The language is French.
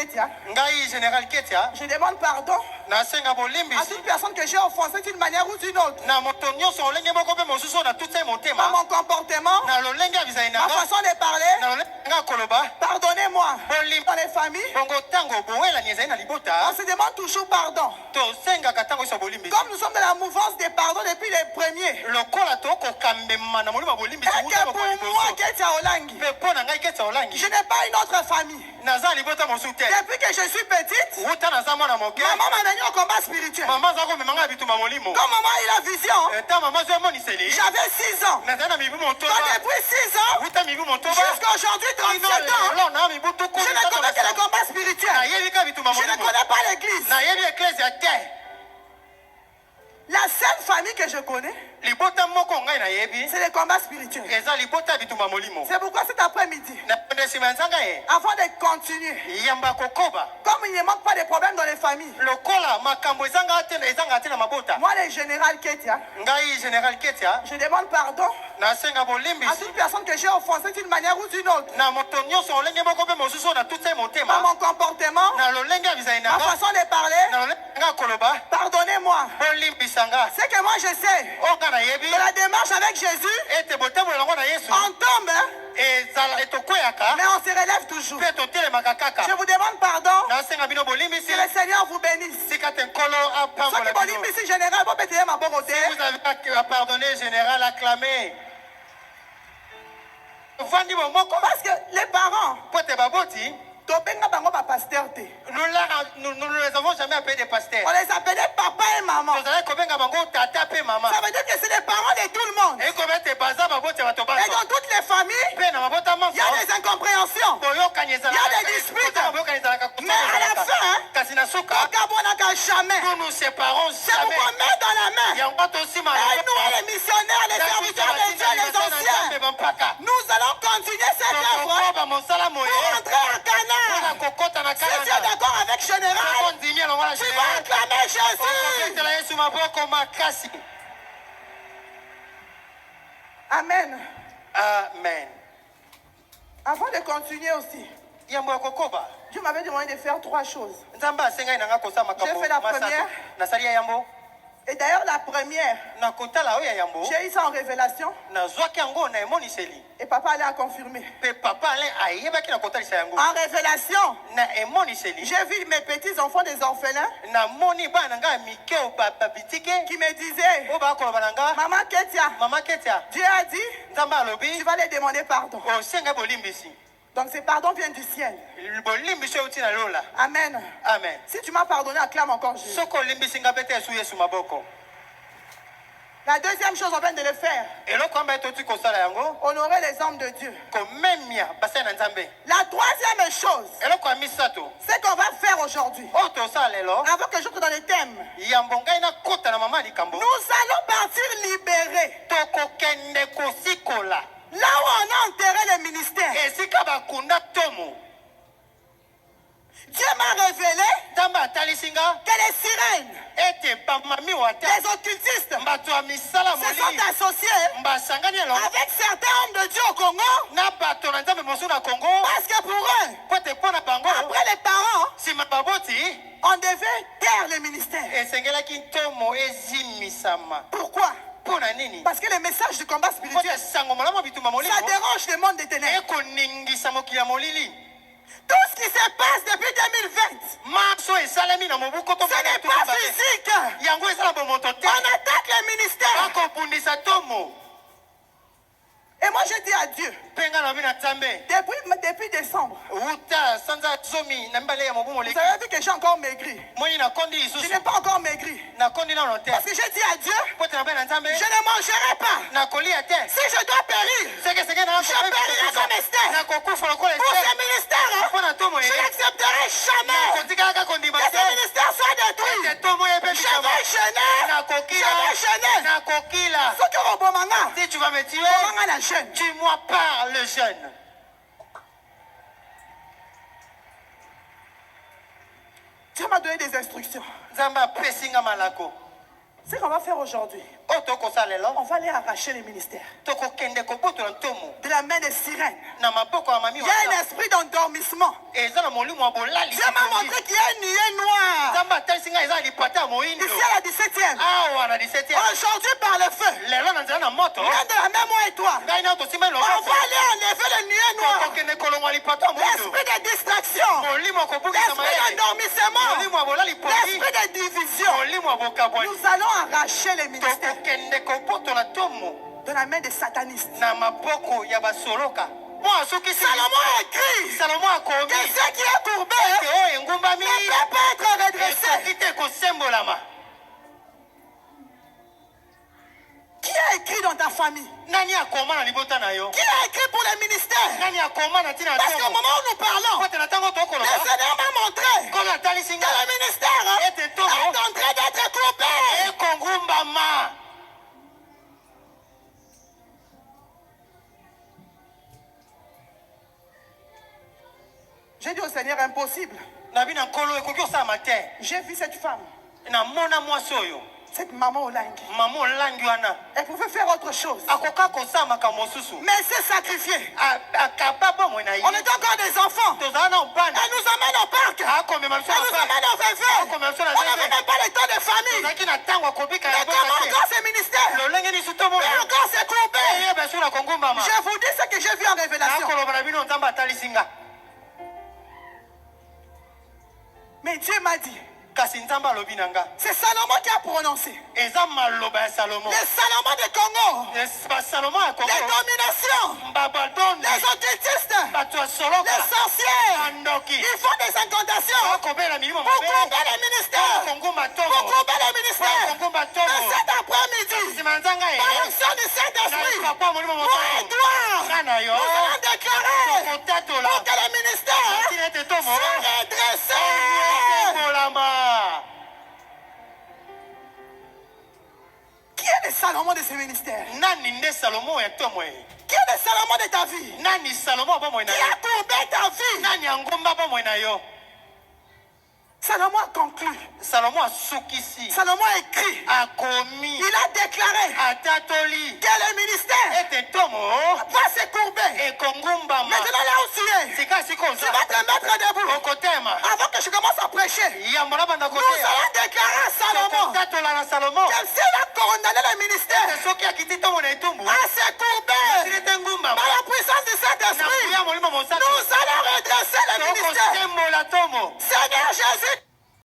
Ketia. Ngai général Ketia. Je demande pardon Na senga bolimbi. à toute personne que j'ai offensée d'une manière ou d'une autre. Na motonyo so lenge moko pe mosusu na tutse Dans motema. mon comportement, Na lo lenge ma abizaina. façon de parler. Na lo lenge koloba. Pardonnez-moi. Bolimbi. Dans les familles, Bongo tango boela nyezaina libota. on se demande toujours pardon. To senga katango so bolimbi. Comme nous sommes dans la mouvance des pardons depuis les premiers. Lokola to ko kambema na molima bolimbi. Et que pour moi, Ketia Olangi, Pe pona ngai Ketia Olangi. je n'ai pas une autre famille. Naza libota mosute. Depuis que je suis petite, Uta naza mwana moke. maman m'a mené au combat spirituel. Mama zako memanga bituma molimo. Quand maman a eu la vision, Eta mama zo moniseli. j'avais 6 ans. Naza na mibu montoba. Donc depuis 6 ans, Uta mibu montoba. jusqu'à aujourd'hui, 37 ans, Non, na mibu tuku. je ne connais que le combat spirituel. Na yebi ka bituma Je ne molimo. connais pas l'église. Na yebi ecclesia te. La seule famille que je connais, Libota moko ngai na yebi. c'est le combat spirituel. Eza libota bituma molimo. C'est pourquoi cet après-midi, Na pende simanzanga ye. avant de continuer, Yamba kokoba. comme il ne manque pas de problèmes dans les familles, Lokola makambo ezanga te na mabota. moi, le général Ketia, Ngai général Ketia. je demande pardon Na senga bolimbi. à toute personne que j'ai offensée d'une manière ou d'une autre. Na moto nyonso lenge moko pe mosusu na tutse Dans motema. mon comportement, Na lo lenge abizaina. ma façon de parler, Na lo lenge koloba. pardonnez-moi. Bolimbisanga. C'est que moi, je sais, Oka na yebi. de la démarche avec Jésus, Ete botemo elongo na Yesu. on tombe, hein, Ezala etokweyaka. mais on se relève toujours. Pe totelemaka kaka. Je vous demande pardon. Nasenga bino bolimbisi. Que le Seigneur vous bénisse. Sika te nkolo Ceux apambola qui bino. vont ici général, vous péter ma bonne côté. Vous avez à pardonner, général, acclamé. Vandi bomoko. Parce que les parents, Pote baboti. tobenga bango ba pasteur te. Nous ne les avons jamais appelés des pasteurs. On les appelait papa et maman. Nous allons kobenga bango tata pe mama. Ça veut dire que c'est les parents de tout le monde. Et comme te baza babote bato bazo. Et dans toutes les familles, Pe na mabota il y a des incompréhensions. Boyoka nyezala. Il y a des disputes. Mais à la fin, Kasina suka. Kabonaka jamais. Nous nous séparons C'est jamais. pourquoi main dans la main. Yango tosima. Et nous, les missionnaires, les serviteurs de Dieu, les anciens, nous allons continuer cette œuvre pour entrer à Canaan. Si tu es d'accord avec Général, tu vas acclamer Jésus. Amen. Amen. Avant de continuer aussi, Dieu m'avait demandé de faire 3 choses. J'ai fait la première. Et d'ailleurs, la première, j'ai eu ça en révélation. Et papa allait confirmer. En révélation, j'ai vu mes petits enfants des orphelins qui me disaient, Maman Ketia, Dieu a dit, tu vas les demander pardon. Donc ce pardon vient du ciel. Amen. Amen. Si tu m'as pardonné, acclame encore Jésus. La deuxième chose, on vient de le faire. Honorer les hommes de Dieu. La troisième chose, c'est qu'on va faire aujourd'hui. Avant que j'entre dans les thèmes, nous allons partir libérer. Là où on a enterré le ministère. Dieu m'a révélé que les sirènes, les occultistes, se sont associés avec certains hommes de Dieu au Congo. Parce que pour eux, après les parents, on devait taire le ministère. Pourquoi? Parce que le message du combat spirituel, ça dérange le monde des ténèbres. Tout ce qui se passe depuis 2020, ce n'est pas physique. On attaque le ministère. Et moi je dis à Dieu, depuis décembre, vous avez vu que j'ai encore maigri. Je n'ai pas encore maigri. Parce que j'ai dit à Dieu, je ne mangerai pas. Si je dois périr, je périrai comme Esther. Pour ce ministère, je n'accepterai jamais que ce ministère soit détruit. Je vais jeûner. Ce que vous Si tu vas me tuer, tue-moi par le jeûne. Dieu m'a donné des instructions. Zamba pesinga malako. Ce qu'on va faire aujourd'hui, on va aller arracher les ministères de la main des sirènes. Il y a un esprit d'endormissement. Dieu m'a montré qu'il y a une nuée noire. Ici à la 17e. Aujourd'hui par le feu. Viens de la même moi et toi. On va aller enlever les nuées noires. L'esprit de distraction. L'esprit d'endormissement. L'esprit de division. Nous allons arracher les ministères de la main des satanistes. Salomon a écrit que ce qui est courbé ne peut pas être redressé. Qui a écrit dans ta famille? Qui a écrit pour les ministères? Parce qu'au moment où nous parlons, le Seigneur m'a montré que le ministère est en train d'être courbé. J'ai dit au Seigneur, impossible. J'ai vu cette femme. Cette maman Olangi. Elle pouvait faire autre chose. Mais elle s'est sacrifiée. On est encore des enfants. Elle nous amène au parc. Elle nous amène au VV. On n'avait même pas le temps de famille. Mais comment encore ces ministères? Mais encore ces courbés. Je vous dis ce que j'ai vu en révélation. Mais Dieu m'a dit. C'est Salomon qui a prononcé. Les Salomon de Congo. Les dominations. Les occultistes. Les sorciers. Ils font des incantations. Pour courber les ministères. Mais cet après-midi, par l'action du Saint-Esprit, moi et toi, nous allons déclarer pour que les ministères soient redressés. Qui est le Salomon de ce ministère? Qui est le Salomon de ta vie? Qui a courbé ta vie? Salomon a conclu. Salomon a écrit. Il a déclaré que le ministère va se courber. Maintenant là où tu es, tu vas te mettre debout. Avant que je commence à prêcher, nous allons déclarer à Salomon que s'il a condamné le ministère à se courber par la puissance du Saint-Esprit, nous allons redresser le ministère. Seigneur Jésus,